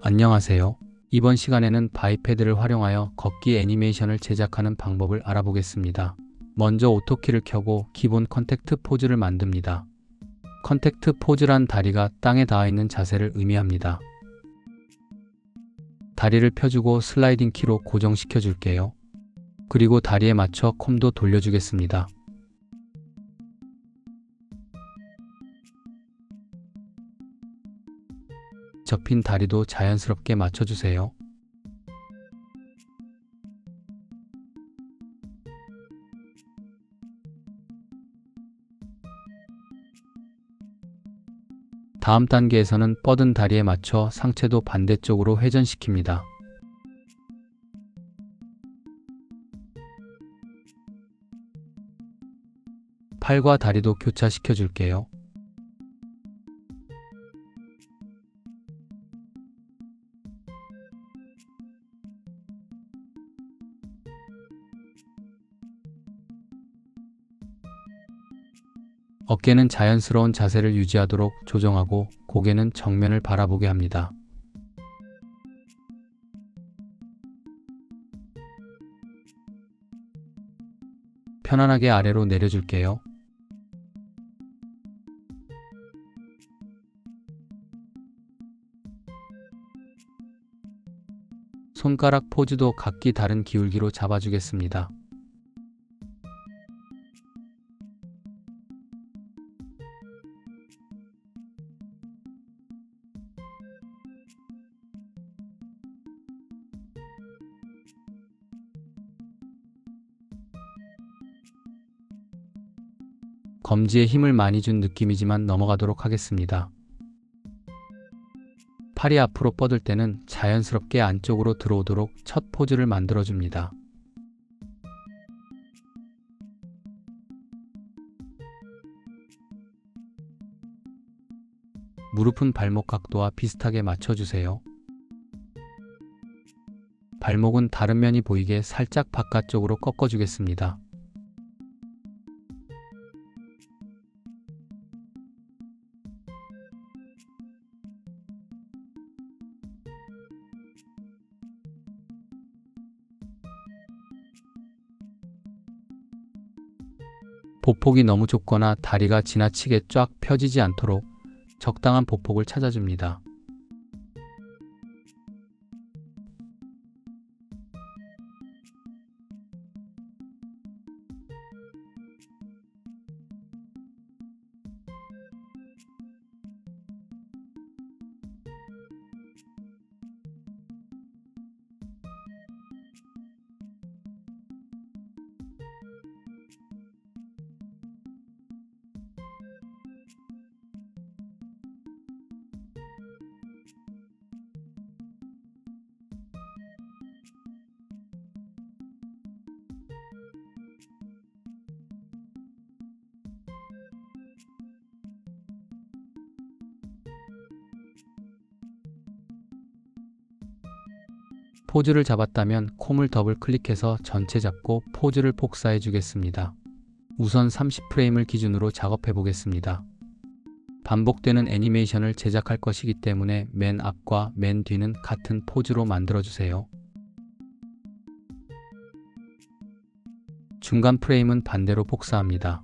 안녕하세요. 이번 시간에는 바이패드를 활용하여 걷기 애니메이션을 제작하는 방법을 알아보겠습니다. 먼저 오토키를 켜고 기본 컨택트 포즈를 만듭니다. 컨택트 포즈란 다리가 땅에 닿아 있는 자세를 의미합니다. 다리를 펴주고 슬라이딩 키로 고정시켜 줄게요. 그리고 다리에 맞춰 콤도 돌려주겠습니다. 접힌 다리도 자연스럽게 맞춰주세요. 다음 단계에서는 뻗은 다리에 맞춰 상체도 반대쪽으로 회전시킵니다. 팔과 다리도 교차시켜 줄게요. 어깨는 자연스러운 자세를 유지하도록 조정하고 고개는 정면을 바라보게 합니다. 편안하게 아래로 내려줄게요. 손가락 포즈도 각기 다른 기울기로 잡아주겠습니다. 검지에 힘을 많이 준 느낌이지만 넘어가도록 하겠습니다. 팔이 앞으로 뻗을 때는 자연스럽게 안쪽으로 들어오도록 첫 포즈를 만들어줍니다. 무릎은 발목 각도와 비슷하게 맞춰주세요. 발목은 다른 면이 보이게 살짝 바깥쪽으로 꺾어주겠습니다. 보폭이 너무 좁거나 다리가 지나치게 쫙 펴지지 않도록 적당한 보폭을 찾아줍니다. 포즈를 잡았다면 콤을 더블 클릭해서 전체 잡고 포즈를 복사해 주겠습니다. 우선 30프레임을 기준으로 작업해 보겠습니다. 반복되는 애니메이션을 제작할 것이기 때문에 맨 앞과 맨 뒤는 같은 포즈로 만들어 주세요. 중간 프레임은 반대로 복사합니다.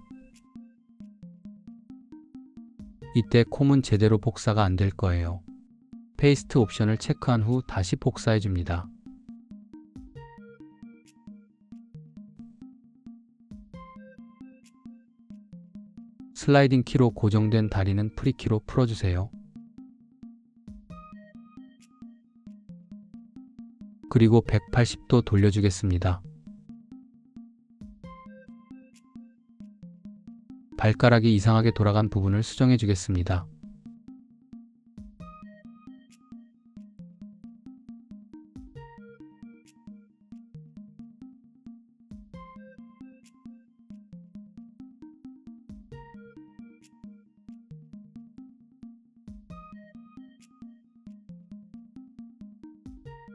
이때 콤은 제대로 복사가 안 될 거예요. 페이스트 옵션을 체크한 후 다시 복사해 줍니다. 슬라이딩 키로 고정된 다리는 프리키로 풀어주세요. 그리고 180도 돌려주겠습니다. 발가락이 이상하게 돌아간 부분을 수정해 주겠습니다.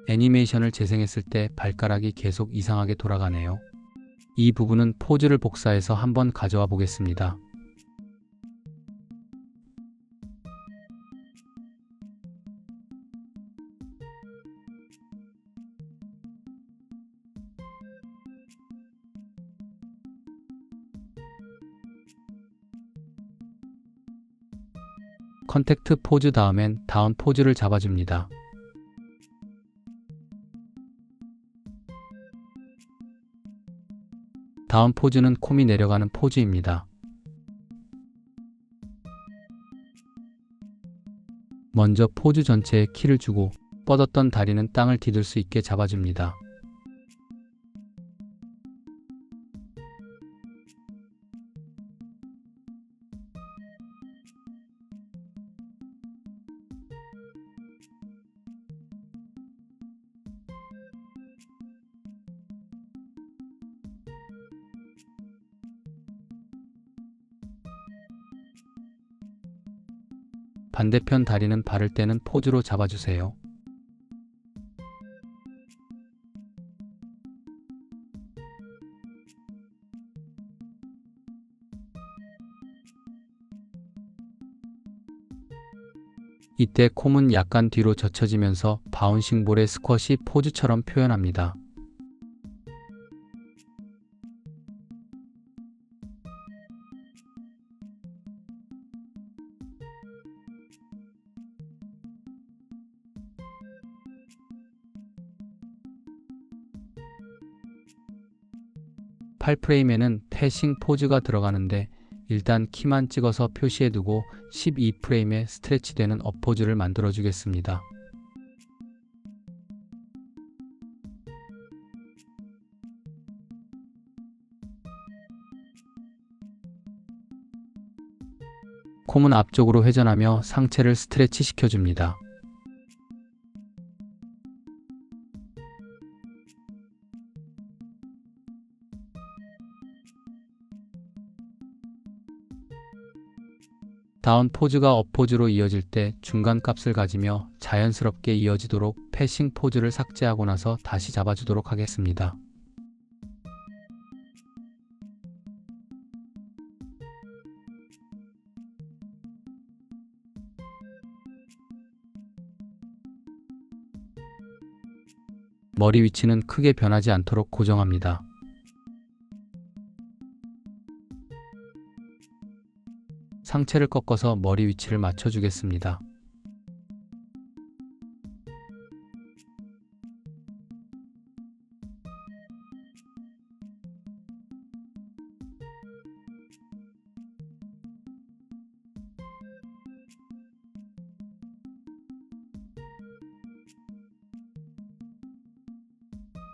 애니메이션을 재생했을 때 발가락이 계속 이상하게 돌아가네요. 이 부분은 포즈를 복사해서 한번 가져와 보겠습니다. 컨택트 포즈 다음엔 다운 포즈를 잡아줍니다. 다운 포즈는 콤이 내려가는 포즈입니다. 먼저 포즈 전체에 키를 주고 뻗었던 다리는 땅을 디딜 수 있게 잡아줍니다. 반대편 다리는 바를 때는 포즈로 잡아주세요. 이때 콤은 약간 뒤로 젖혀지면서 바운싱 볼의 스쿼시 포즈처럼 표현합니다. 팔 프레임에는 패싱 포즈가 들어가는데 일단 키만 찍어서 표시해두고 12프레임에 스트레치되는 업포즈를 만들어 주겠습니다. 콤은 앞쪽으로 회전하며 상체를 스트레치 시켜줍니다. 다운 포즈가 업 포즈로 이어질 때 중간 값을 가지며 자연스럽게 이어지도록 패싱 포즈를 삭제하고 나서 다시 잡아주도록 하겠습니다. 머리 위치는 크게 변하지 않도록 고정합니다. 상체를 꺾어서 머리 위치를 맞춰주겠습니다.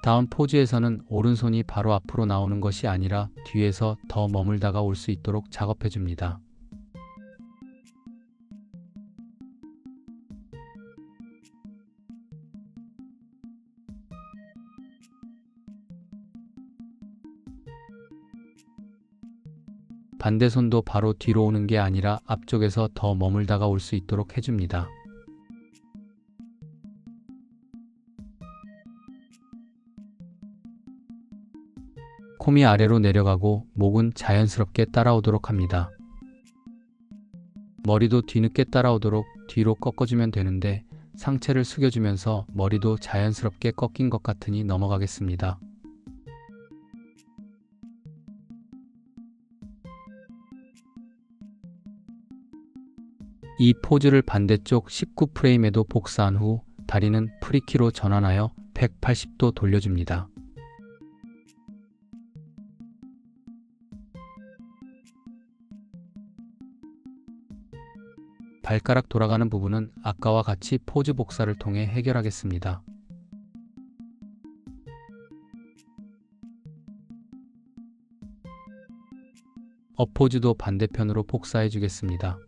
다운 포즈에서는 오른손이 바로 앞으로 나오는 것이 아니라 뒤에서 더 머물다가 올 수 있도록 작업해줍니다. 반대손도 바로 뒤로 오는 게 아니라 앞쪽에서 더 머물다가 올 수 있도록 해줍니다. 콤이 아래로 내려가고 목은 자연스럽게 따라오도록 합니다. 머리도 뒤늦게 따라오도록 뒤로 꺾어주면 되는데 상체를 숙여주면서 머리도 자연스럽게 꺾인 것 같으니 넘어가겠습니다. 이 포즈를 반대쪽 19프레임에도 복사한 후 다리는 프리키로 전환하여 180도 돌려줍니다. 발가락 돌아가는 부분은 아까와 같이 포즈 복사를 통해 해결하겠습니다. 업포즈도 반대편으로 복사해 주겠습니다.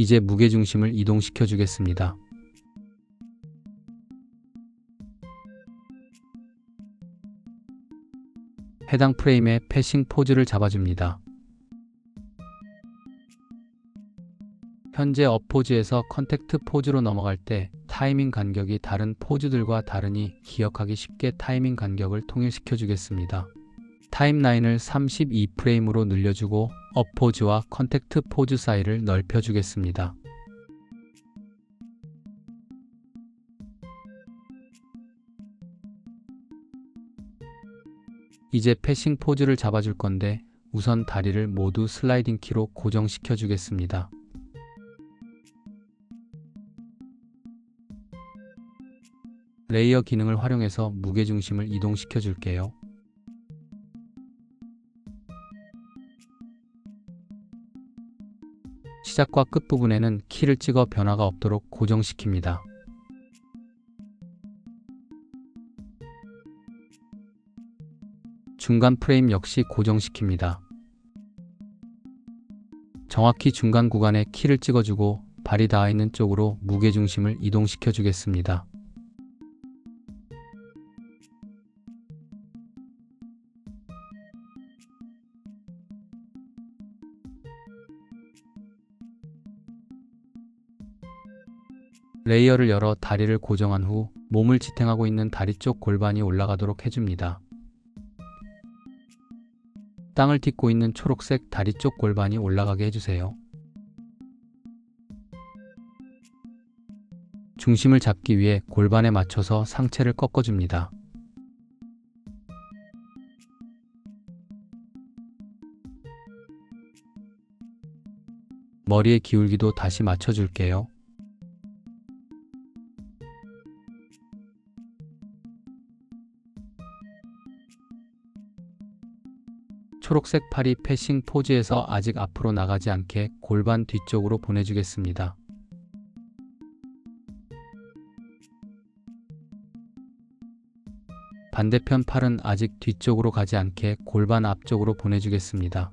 이제 무게중심을 이동시켜 주겠습니다. 해당 프레임에 패싱 포즈를 잡아줍니다. 현재 업 포즈에서 컨택트 포즈로 넘어갈 때 타이밍 간격이 다른 포즈들과 다르니 기억하기 쉽게 타이밍 간격을 통일시켜 주겠습니다. 타임라인을 32프레임으로 늘려주고 업 포즈와 컨택트 포즈 사이를 넓혀 주겠습니다. 이제 패싱 포즈를 잡아줄 건데 우선 다리를 모두 슬라이딩 키로 고정시켜 주겠습니다. 레이어 기능을 활용해서 무게중심을 이동시켜 줄게요. 시작과 끝 부분에는 키를 찍어 변화가 없도록 고정시킵니다. 중간 프레임 역시 고정시킵니다. 정확히 중간 구간에 키를 찍어주고 발이 닿아 있는 쪽으로 무게중심을 이동시켜 주겠습니다. 레이어를 열어 다리를 고정한 후 몸을 지탱하고 있는 다리 쪽 골반이 올라가도록 해줍니다. 땅을 딛고 있는 초록색 다리 쪽 골반이 올라가게 해주세요. 중심을 잡기 위해 골반에 맞춰서 상체를 꺾어줍니다. 머리의 기울기도 다시 맞춰줄게요. 초록색 팔이 패싱 포즈에서 아직 앞으로 나가지 않게 골반 뒤쪽으로 보내주겠습니다. 반대편 팔은 아직 뒤쪽으로 가지 않게 골반 앞쪽으로 보내주겠습니다.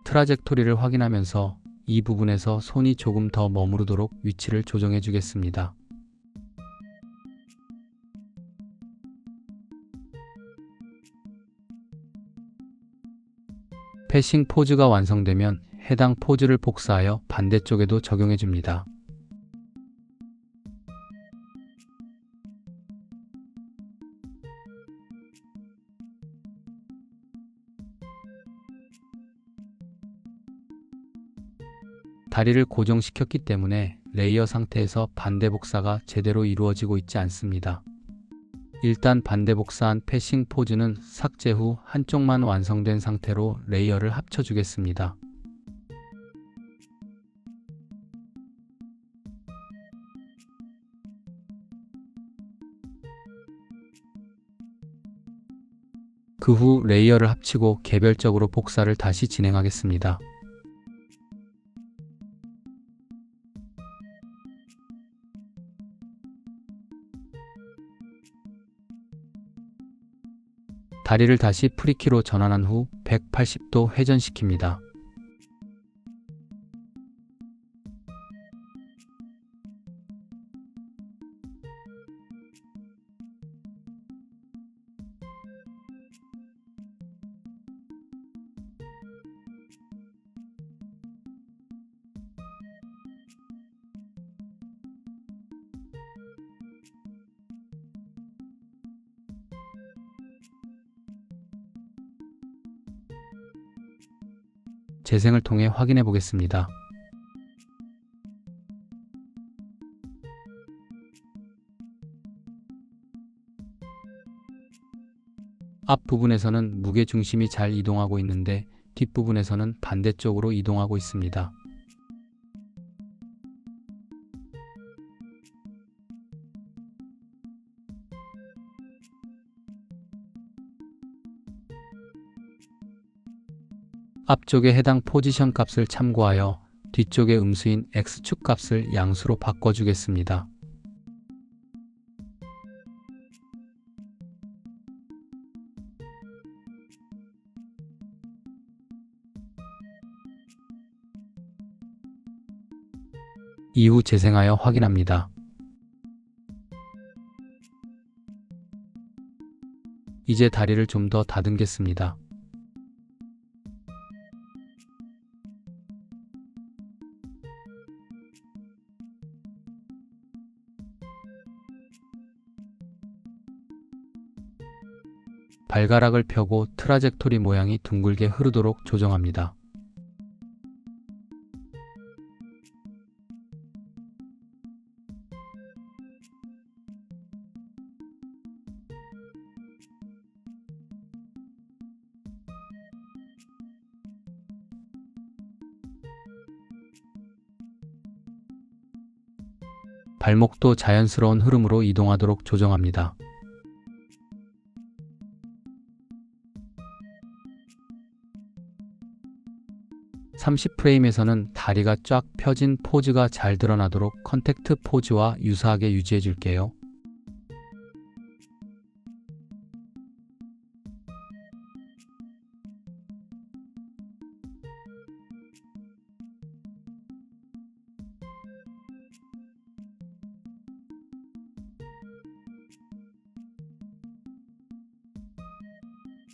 트라젝토리를 확인하면서 이 부분에서 손이 조금 더 머무르도록 위치를 조정해 주겠습니다. 패싱 포즈가 완성되면 해당 포즈를 복사하여 반대쪽에도 적용해 줍니다. 다리를 고정시켰기 때문에 레이어 상태에서 반대 복사가 제대로 이루어지고 있지 않습니다. 일단 반대 복사한 패싱 포즈는 삭제 후 한쪽만 완성된 상태로 레이어를 합쳐주겠습니다. 그 후 레이어를 합치고 개별적으로 복사를 다시 진행하겠습니다. 다리를 다시 프리키로 전환한 후 180도 회전시킵니다. 재생을 통해 확인해 보겠습니다. 앞부분에서는 무게중심이 잘 이동하고 있는데 뒷부분에서는 반대쪽으로 이동하고 있습니다. 앞쪽의 해당 포지션 값을 참고하여 뒤쪽의 음수인 X축 값을 양수로 바꿔주겠습니다. 이후 재생하여 확인합니다. 이제 다리를 좀 더 다듬겠습니다. 발가락을 펴고 트라젝토리 모양이 둥글게 흐르도록 조정합니다. 발목도 자연스러운 흐름으로 이동하도록 조정합니다. (30프레임에서는) 다리가 쫙 펴진 포즈가 잘 드러나도록 컨택트 포즈와 유사하게 유지해 줄게요.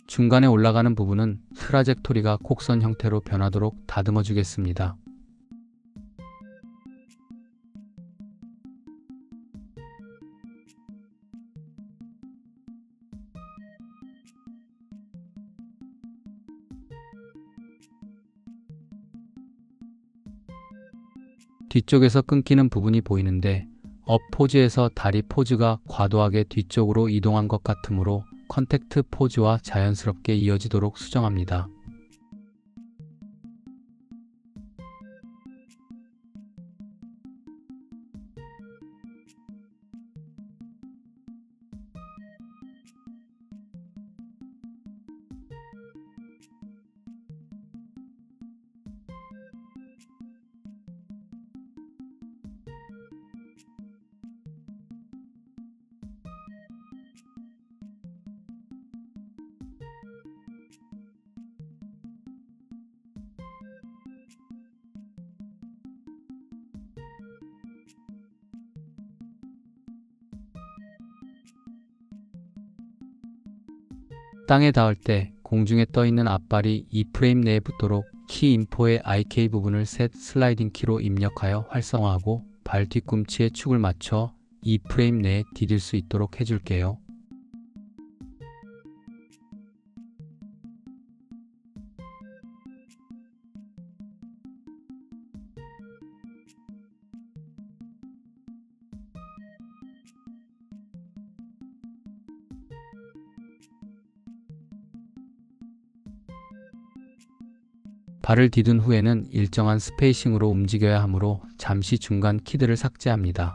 중간에 올라가는 부분은 트라젝토리가 곡선 형태로 변하도록 다듬어 주겠습니다. 뒤쪽에서 끊기는 부분이 보이는데 업 포즈에서 다리 포즈가 과도하게 뒤쪽으로 이동한 것 같으므로 컨택트 포즈와 자연스럽게 이어지도록 수정합니다. 땅에 닿을 때 공중에 떠 있는 앞발이 이 프레임 내에 붙도록 키 인포의 IK 부분을 셋 슬라이딩 키로 입력하여 활성화하고 발 뒤꿈치에 축을 맞춰 이 프레임 내에 디딜 수 있도록 해줄게요. 발을 디딘 후에는 일정한 스페이싱으로 움직여야 하므로 잠시 중간 키들을 삭제합니다.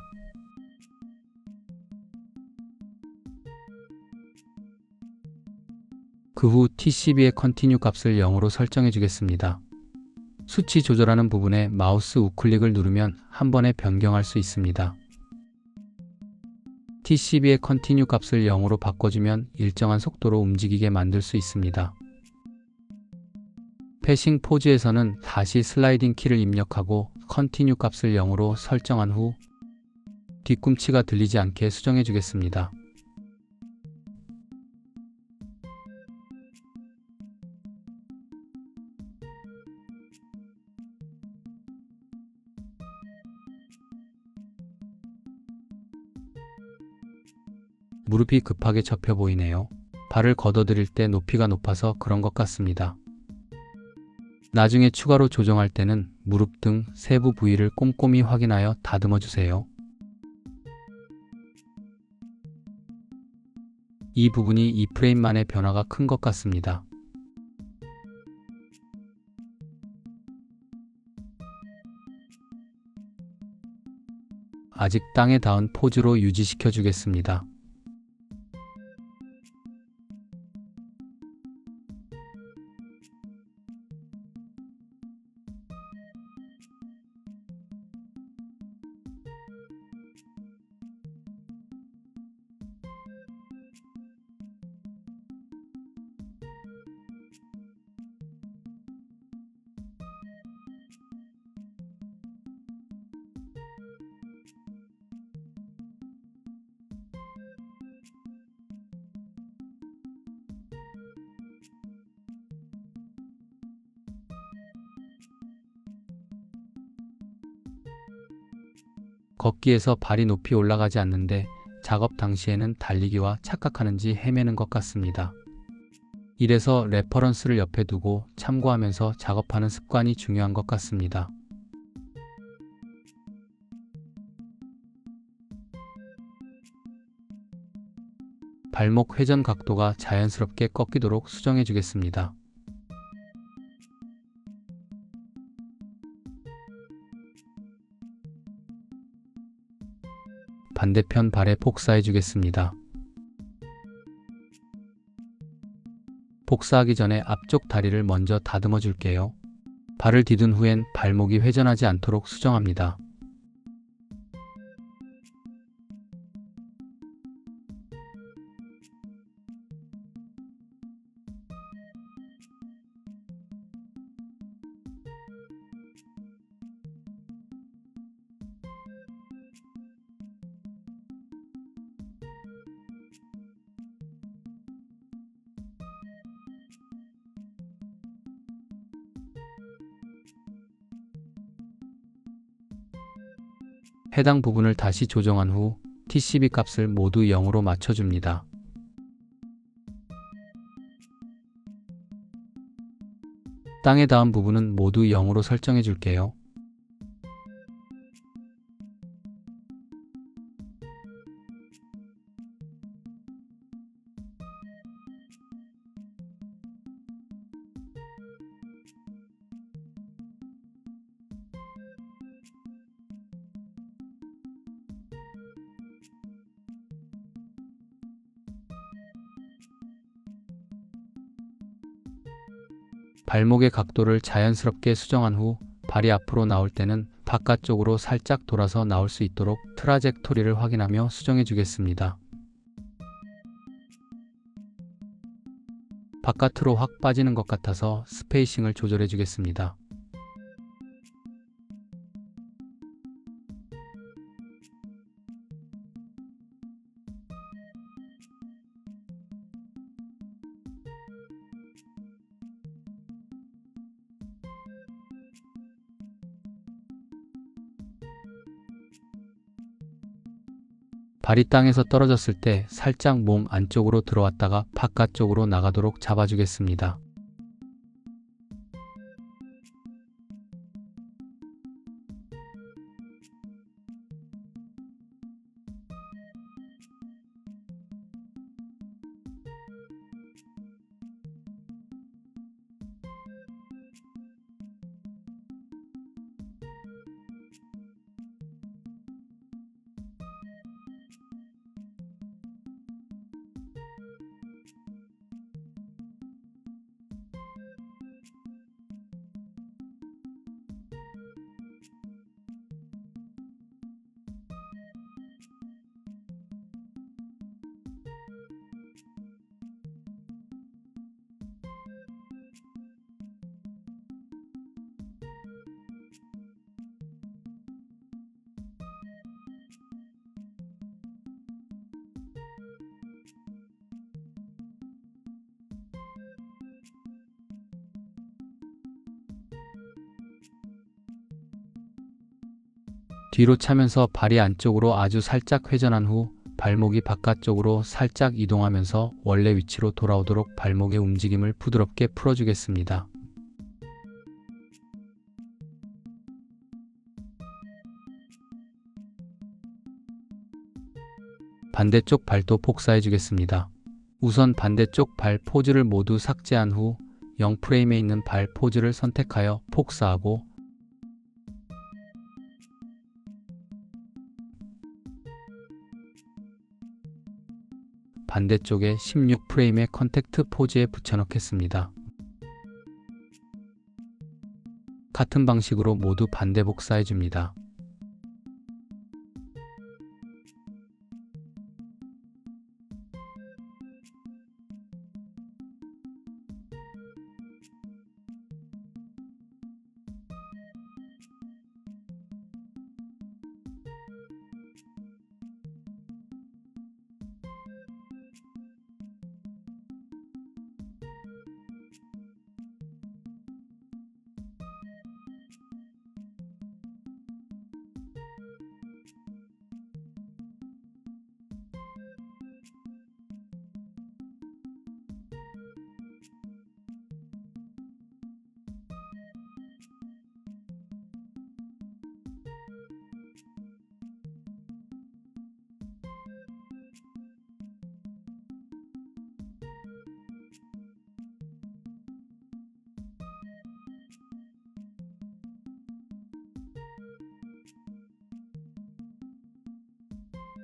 그 후 TCB의 컨티뉴 값을 0으로 설정해 주겠습니다. 수치 조절하는 부분에 마우스 우클릭을 누르면 한 번에 변경할 수 있습니다. TCB의 컨티뉴 값을 0으로 바꿔주면 일정한 속도로 움직이게 만들 수 있습니다. 패싱 포즈에서는 다시 슬라이딩 키를 입력하고 컨티뉴 값을 0으로 설정한 후 뒤꿈치가 들리지 않게 수정해 주겠습니다. 무릎이 급하게 접혀 보이네요. 발을 걷어들일 때 높이가 높아서 그런 것 같습니다. 나중에 추가로 조정할 때는 무릎 등 세부 부위를 꼼꼼히 확인하여 다듬어 주세요. 이 부분이 이 프레임만의 변화가 큰 것 같습니다. 아직 땅에 닿은 포즈로 유지시켜 주겠습니다. 걷기에서 발이 높이 올라가지 않는데 작업 당시에는 달리기와 착각하는지 헤매는 것 같습니다. 이래서 레퍼런스를 옆에 두고 참고하면서 작업하는 습관이 중요한 것 같습니다. 발목 회전 각도가 자연스럽게 꺾이도록 수정해 주겠습니다. 반대편 발에 복사해 주겠습니다. 복사하기 전에 앞쪽 다리를 먼저 다듬어 줄게요. 발을 디딘 후엔 발목이 회전하지 않도록 수정합니다. 해당 부분을 다시 조정한 후 TCB 값을 모두 0으로 맞춰줍니다. 땅에 닿은 부분은 모두 0으로 설정해 줄게요. 발목의 각도를 자연스럽게 수정한 후 발이 앞으로 나올 때는 바깥쪽으로 살짝 돌아서 나올 수 있도록 트라젝토리를 확인하며 수정해 주겠습니다. 바깥으로 확 빠지는 것 같아서 스페이싱을 조절해 주겠습니다. 발이 땅에서 떨어졌을 때 살짝 몸 안쪽으로 들어왔다가 바깥쪽으로 나가도록 잡아주겠습니다. 뒤로 차면서 발이 안쪽으로 아주 살짝 회전한 후 발목이 바깥쪽으로 살짝 이동하면서 원래 위치로 돌아오도록 발목의 움직임을 부드럽게 풀어주겠습니다. 반대쪽 발도 복사해 주겠습니다. 우선 반대쪽 발 포즈를 모두 삭제한 후 0프레임에 있는 발 포즈를 선택하여 복사하고 반대쪽에 16프레임의 컨택트 포즈에 붙여넣겠습니다. 같은 방식으로 모두 반대 복사해 줍니다.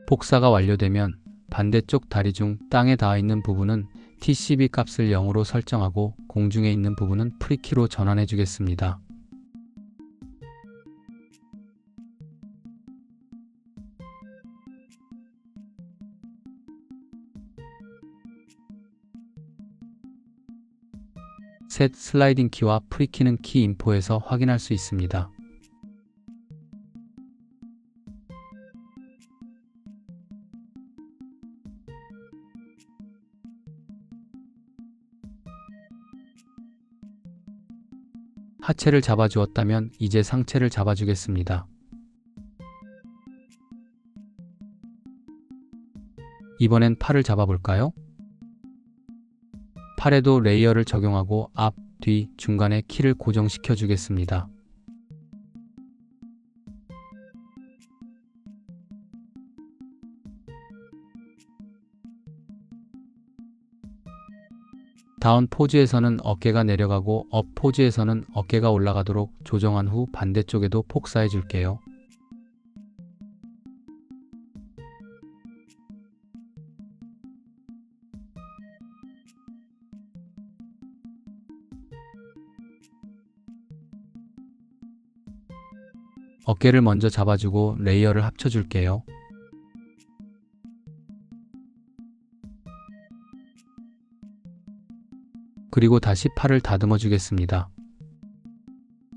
복사가 완료되면 반대쪽 다리 중 땅에 닿아 있는 부분은 TCB 값을 0으로 설정하고 공중에 있는 부분은 프리키로 전환해 주겠습니다. 셋 슬라이딩 키와 프리키는 키 인포에서 확인할 수 있습니다. 하체를 잡아주었다면 이제 상체를 잡아주겠습니다. 이번엔 팔을 잡아볼까요? 팔에도 레이어를 적용하고 앞, 뒤, 중간에 키를 고정시켜 주겠습니다. 다운 포즈에서는 어깨가 내려가고 업 포즈에서는 어깨가 올라가도록 조정한 후 반대쪽에도 복사해 줄게요. 어깨를 먼저 잡아주고 레이어를 합쳐줄게요. 그리고 다시 팔을 다듬어 주겠습니다.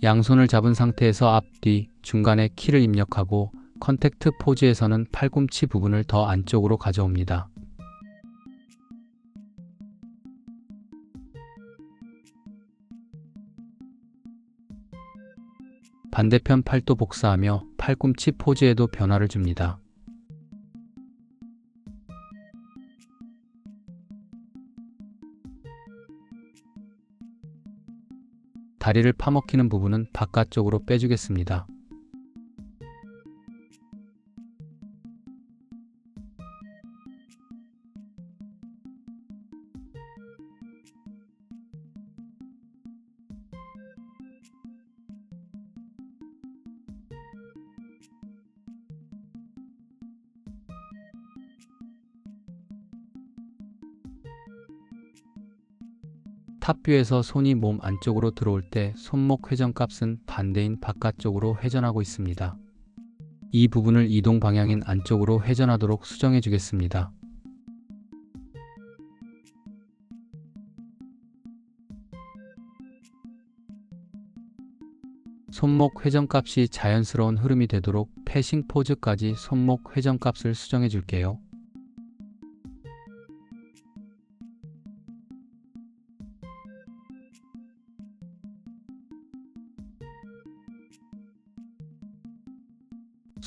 양손을 잡은 상태에서 앞, 뒤, 중간에 키를 입력하고 컨택트 포즈에서는 팔꿈치 부분을 더 안쪽으로 가져옵니다. 반대편 팔도 복사하며 팔꿈치 포즈에도 변화를 줍니다. 다리를 파먹히는 부분은 바깥쪽으로 빼주겠습니다. 탑뷰에서 손이 몸 안쪽으로 들어올 때 손목 회전값은 반대인 바깥쪽으로 회전하고 있습니다. 이 부분을 이동 방향인 안쪽으로 회전하도록 수정해 주겠습니다. 손목 회전값이 자연스러운 흐름이 되도록 패싱 포즈까지 손목 회전값을 수정해 줄게요.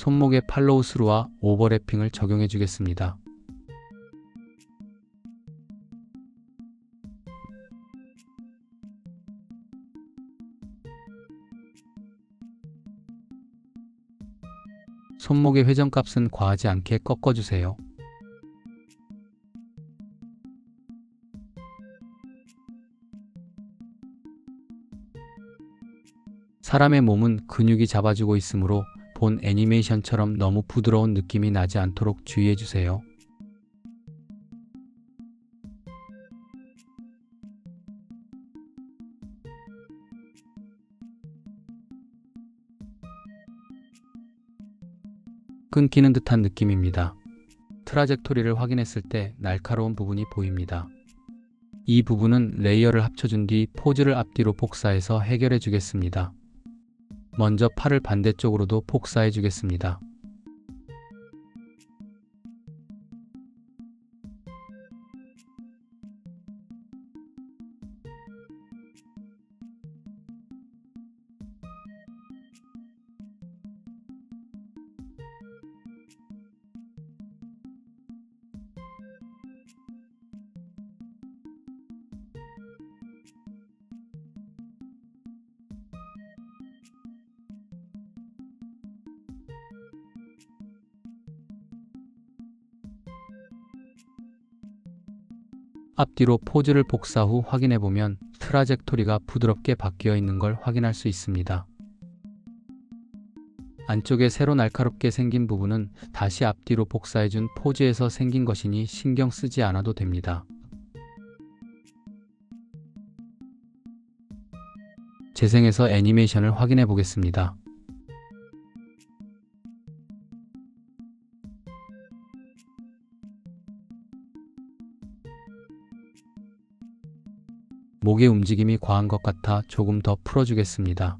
손목에 팔로우 스루와 오버래핑을 적용해 주겠습니다. 손목의 회전값은 과하지 않게 꺾어주세요. 사람의 몸은 근육이 잡아주고 있으므로 본 애니메이션처럼 너무 부드러운 느낌이 나지 않도록 주의해 주세요. 끊기는 듯한 느낌입니다. 트라젝토리를 확인했을 때 날카로운 부분이 보입니다. 이 부분은 레이어를 합쳐준 뒤 포즈를 앞뒤로 복사해서 해결해 주겠습니다. 먼저 팔을 반대쪽으로도 복사해 주겠습니다. 앞뒤로 포즈를 복사 후 확인해 보면 트라젝토리가 부드럽게 바뀌어 있는 걸 확인할 수 있습니다. 안쪽에 새로 날카롭게 생긴 부분은 다시 앞뒤로 복사해준 포즈에서 생긴 것이니 신경 쓰지 않아도 됩니다. 재생해서 애니메이션을 확인해 보겠습니다. 목의 움직임이 과한 것 같아 조금 더 풀어주겠습니다.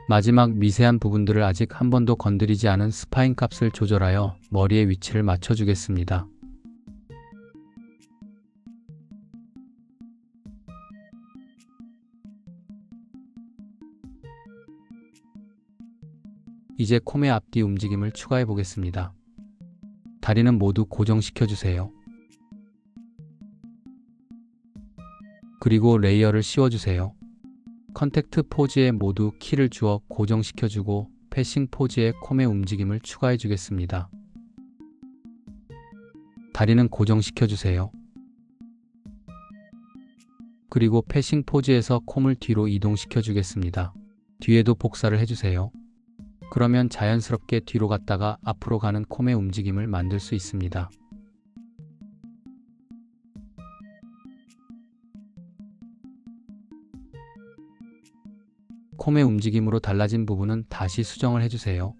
마지막 미세한 부분들을 아직 한 번도 건드리지 않은 스파인 값을 조절하여 머리의 위치를 맞춰주겠습니다. 이제 콤의 앞뒤 움직임을 추가해 보겠습니다. 다리는 모두 고정시켜 주세요. 그리고 레이어를 씌워주세요. 컨택트 포즈에 모두 키를 주어 고정시켜주고 패싱 포즈에 콤의 움직임을 추가해 주겠습니다. 다리는 고정시켜주세요. 그리고 패싱 포즈에서 콤을 뒤로 이동시켜 주겠습니다. 뒤에도 복사를 해주세요. 그러면 자연스럽게 뒤로 갔다가 앞으로 가는 콤의 움직임을 만들 수 있습니다. 콤의 움직임으로 달라진 부분은 다시 수정을 해주세요.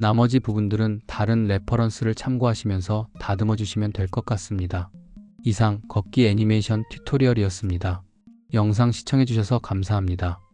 나머지 부분들은 다른 레퍼런스를 참고하시면서 다듬어 주시면 될 것 같습니다. 이상 걷기 애니메이션 튜토리얼이었습니다. 영상 시청해 주셔서 감사합니다.